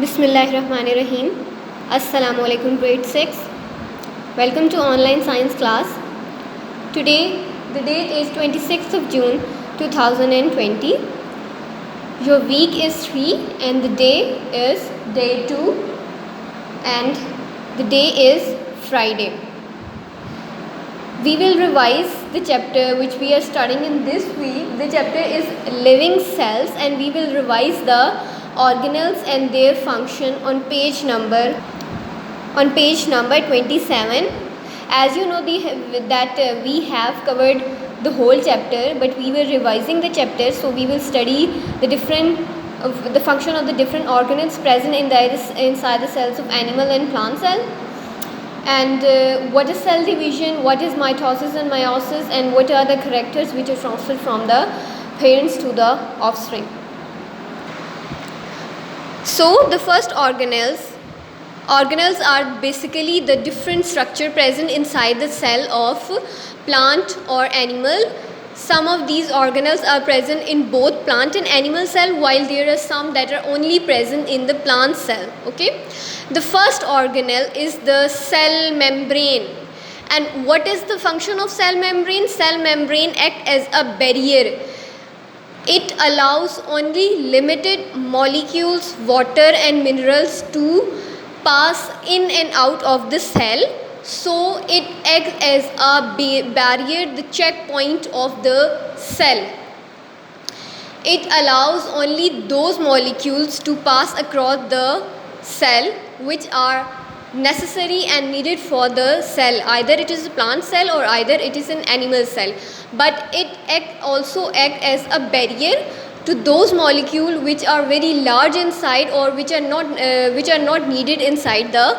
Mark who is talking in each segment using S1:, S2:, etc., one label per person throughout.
S1: Bismillahirrahmanirrahim. Assalamu alaikum grade 6. Welcome to online science class. Today the date is 26th of June 2020. Your week is 3 and the day is day 2 and the day is Friday. We will revise the chapter which we are studying in this week. The chapter is living cells and we will revise the organelles and their function on page number 27. As you know that we have covered the whole chapter, but we were revising the chapter, so we will study the function of the different organelles present inside the cells of animal and plant cell, and what is cell division, what is mitosis and meiosis, and what are the characters which are transferred from the parents to the offspring. So the first organelles are basically the different structure present inside the cell of plant or animal. Some of these organelles are present in both plant and animal cell, while there are some that are only present in the plant cell. Okay, the first organelle is the cell membrane. And what is the function of cell membrane? Cell membrane acts as a barrier. It allows only limited molecules, water and minerals to pass in and out of the cell. So it acts as a barrier, the checkpoint of the cell. It allows only those molecules to pass across the cell which are necessary and needed for the cell. Either it is a plant cell or either it is an animal cell. But it also acts as a barrier to those molecules which are very large inside or which are not needed inside the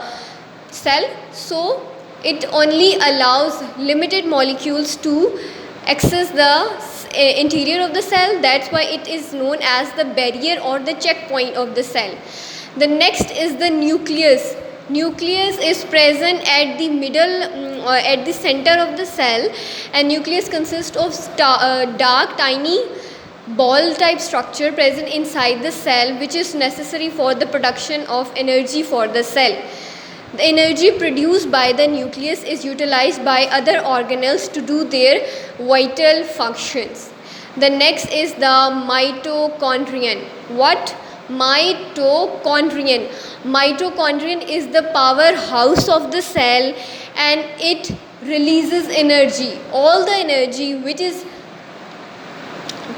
S1: cell. So it only allows limited molecules to access the interior of the cell. That's why it is known as the barrier or the checkpoint of the cell. The next is the nucleus. Nucleus is present at the middle at the center of the cell, and nucleus consists of dark tiny ball type structure present inside the cell, which is necessary for the production of energy for the cell. The energy produced by the nucleus is utilized by other organelles to do their vital functions. The next is the mitochondrion. What? Mitochondrion. Mitochondrion is the powerhouse of the cell, and it releases energy. All the energy which is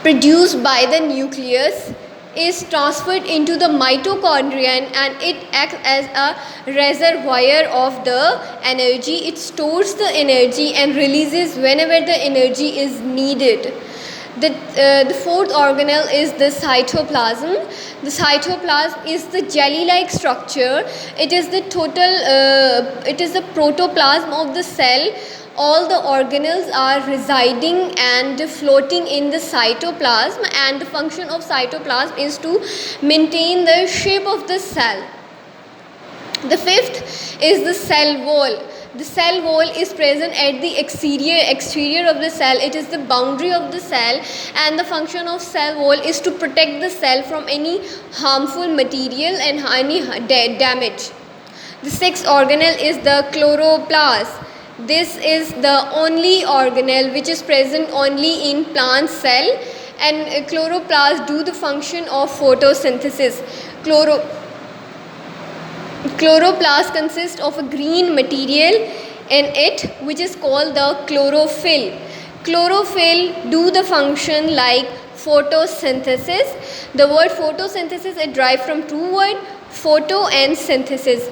S1: produced by the nucleus is transferred into the mitochondrion, and it acts as a reservoir of the energy. It stores the energy and releases whenever the energy is needed. The fourth organelle is the cytoplasm. The cytoplasm is the jelly-like structure. It is the protoplasm of the cell. All the organelles are residing and floating in the cytoplasm, and the function of cytoplasm is to maintain the shape of the cell. The fifth is the cell wall. The cell wall is present at the exterior of the cell. It is the boundary of the cell, and the function of cell wall is to protect the cell from any harmful material and any damage. The sixth organelle is the chloroplast. This is the only organelle which is present only in plant cell, and chloroplast do the function of photosynthesis. Chloroplast consists of a green material in it which is called the chlorophyll. Chlorophyll do the function like photosynthesis. The word photosynthesis is derived from two words, photo and synthesis.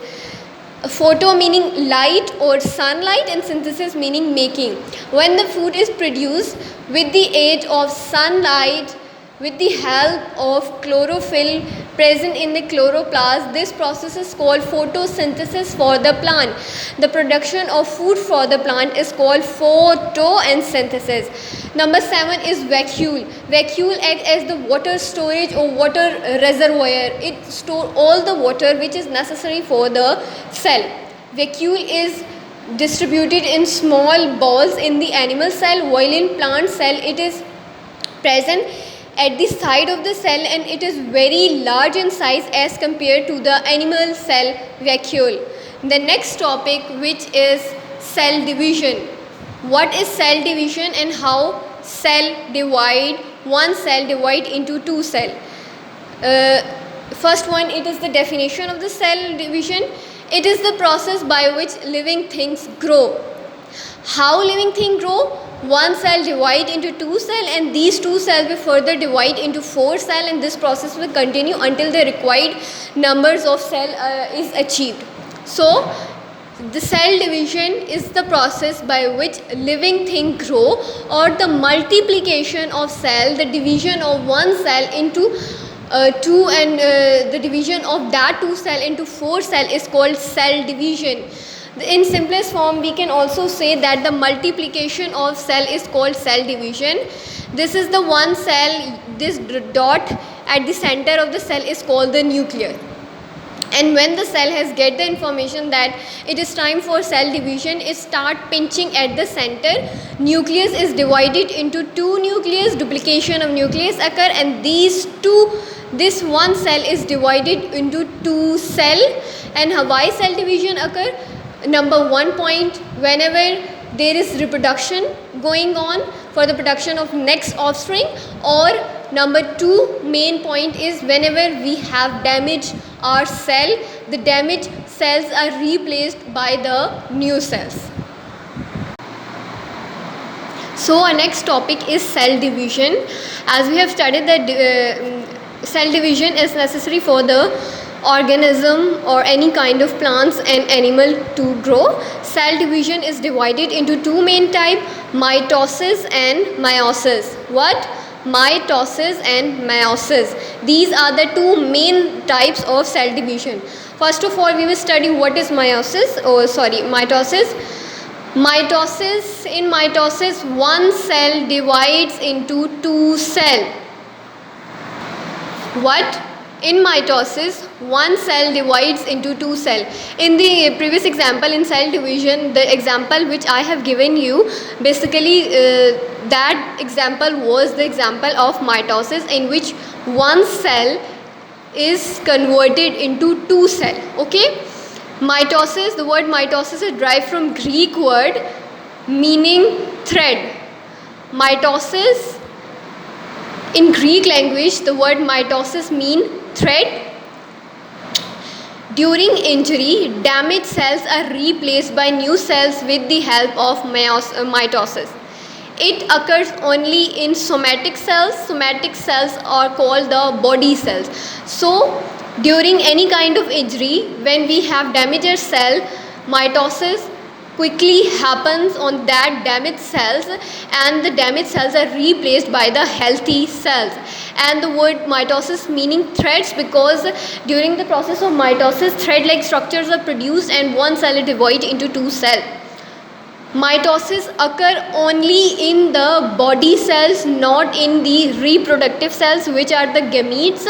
S1: Photo meaning light or sunlight, and synthesis meaning making. When the food is produced with the aid of sunlight, with the help of chlorophyll present in the chloroplast, this process is called photosynthesis for the plant. The production of food for the plant is called photo and synthesis. Number 7 is vacuole. Vacuole acts as the water storage or water reservoir. It stores all the water which is necessary for the cell. Vacuole is distributed in small balls in the animal cell, while in plant cell it is present at the side of the cell, and it is very large in size as compared to the animal cell vacuole. The next topic, which is cell division. What is cell division and how one cell divide into two cell? First one, it is the definition of the cell division. It is the process by which living things grow. How living things grow? One cell divide into two cell, and these two cells will further divide into four cell, and this process will continue until the required numbers of cell is achieved. So the cell division is the process by which living thing grow, or the multiplication of cell, the division of one cell into two, and the division of that two cell into four cell is called cell division. In simplest form, we can also say that the multiplication of cell is called cell division. This is the one cell, this dot at the center of the cell is called the nucleus. And when the cell has get the information that it is time for cell division, it start pinching at the center. Nucleus is divided into two nucleus, duplication of nucleus occur, and this one cell is divided into two cell. And why cell division occur? Number 1 point, whenever there is reproduction going on for the production of next offspring, or number 2 main point is whenever we have damaged our cell, the damaged cells are replaced by the new cells. So our next topic is cell division. As we have studied that cell division is necessary for the organism or any kind of plants and animal to grow. Cell division is divided into two main types, mitosis and meiosis. What? Mitosis and meiosis. These are the two main types of cell division. First of all, we will study what is mitosis. In mitosis, one cell divides into two cells. What? In mitosis, one cell divides into two cells. In the previous example in cell division, the example which I have given you, basically that example was the example of mitosis, in which one cell is converted into two cells. Okay? Mitosis, the word mitosis is derived from Greek word meaning thread. Mitosis, in Greek language, the word mitosis means thread. During injury, damaged cells are replaced by new cells with the help of mitosis. It occurs only in somatic cells. Somatic cells are called the body cells. So, during any kind of injury, when we have damaged cell, mitosis quickly happens on that damaged cells, and the damaged cells are replaced by the healthy cells. And the word mitosis meaning threads, because during the process of mitosis, thread-like structures are produced and one cell is divided into two cells. Mitosis occur only in the body cells, not in the reproductive cells, which are the gametes,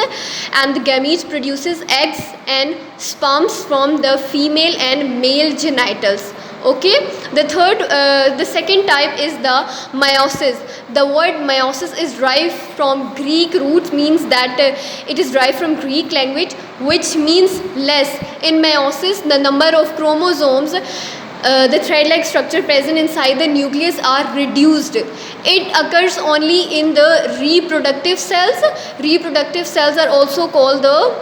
S1: and the gametes produces eggs and sperms from the female and male genitals. Okay, the second type is the meiosis. The word meiosis is derived from Greek roots, means that it is derived from Greek language, which means less. In meiosis, the number of chromosomes, the thread-like structure present inside the nucleus are reduced. It occurs only in the reproductive cells. Reproductive cells are also called the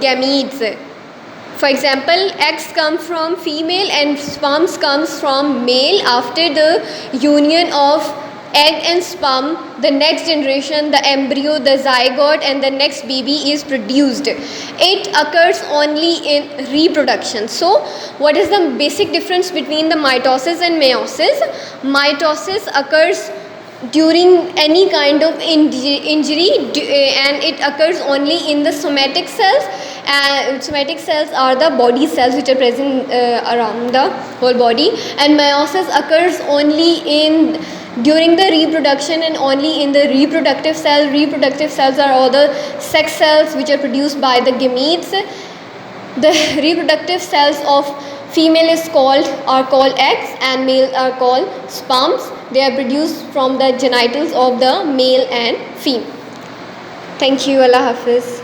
S1: gametes. For example, eggs come from female and sperms comes from male. After the union of egg and sperm, the next generation, the embryo, the zygote, and the next baby is produced. It occurs only in reproduction. So, what is the basic difference between the mitosis and meiosis? Mitosis occurs during any kind of injury, and it occurs only in the somatic cells. Somatic cells are the body cells which are present around the whole body, and meiosis occurs only during the reproduction and only in the reproductive cell. Reproductive cells are all the sex cells which are produced by the gametes. The reproductive cells of female are called eggs and male are called sperms. they are produced from the genitals of the male and female. Thank you. Allah Hafiz.